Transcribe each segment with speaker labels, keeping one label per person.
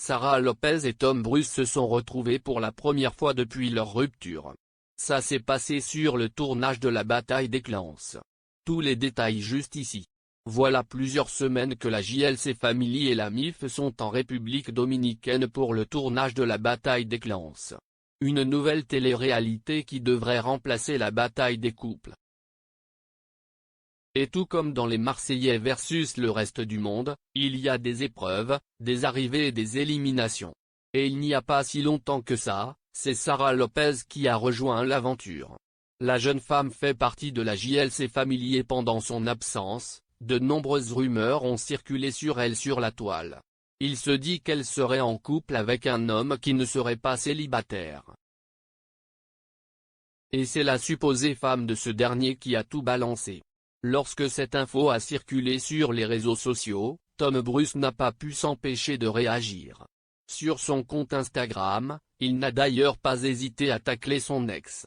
Speaker 1: Sara Lopez et Tom Bruce se sont retrouvés pour la première fois depuis leur rupture. Ça s'est passé sur le tournage de la bataille des clans. Tous les détails juste ici. Voilà plusieurs semaines que la JLC Family et la MIF sont en République dominicaine pour le tournage de la bataille des clans. Une nouvelle télé-réalité qui devrait remplacer la bataille des couples. Et tout comme dans les Marseillais versus le reste du monde, il y a des épreuves, des arrivées et des éliminations. Et il n'y a pas si longtemps que ça, c'est Sara Lopez qui a rejoint l'aventure. La jeune femme fait partie de la JLC Family et pendant son absence, de nombreuses rumeurs ont circulé sur elle sur la toile. Il se dit qu'elle serait en couple avec un homme qui ne serait pas célibataire. Et c'est la supposée femme de ce dernier qui a tout balancé. Lorsque cette info a circulé sur les réseaux sociaux, Tom Bruce n'a pas pu s'empêcher de réagir. Sur son compte Instagram, il n'a d'ailleurs pas hésité à tacler son ex.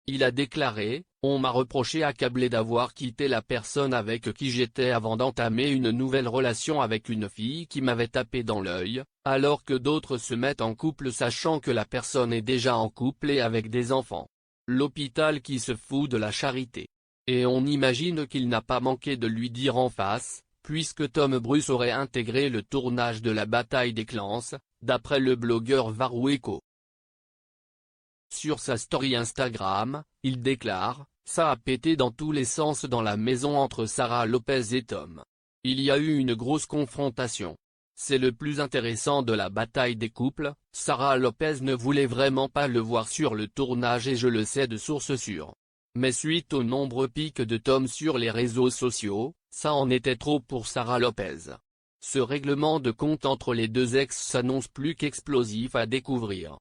Speaker 1: Il a déclaré « On m'a reproché accablé d'avoir quitté la personne avec qui j'étais avant d'entamer une nouvelle relation avec une fille qui m'avait tapé dans l'œil, alors que d'autres se mettent en couple sachant que la personne est déjà en couple et avec des enfants. L'hôpital qui se fout de la charité. » Et on imagine qu'il n'a pas manqué de lui dire en face, puisque Tom Bruce aurait intégré le tournage de la bataille des clans, d'après le blogueur Varueco. Sur sa story Instagram, il déclare « Ça a pété dans tous les sens dans la maison entre Sara Lopez et Tom. Il y a eu une grosse confrontation. C'est le plus intéressant de la bataille des couples, Sara Lopez ne voulait vraiment pas le voir sur le tournage et je le sais de source sûre. Mais suite aux nombreux pics de Tom sur les réseaux sociaux, ça en était trop pour Sara Lopez. Ce règlement de compte entre les deux ex s'annonce plus qu'explosif à découvrir.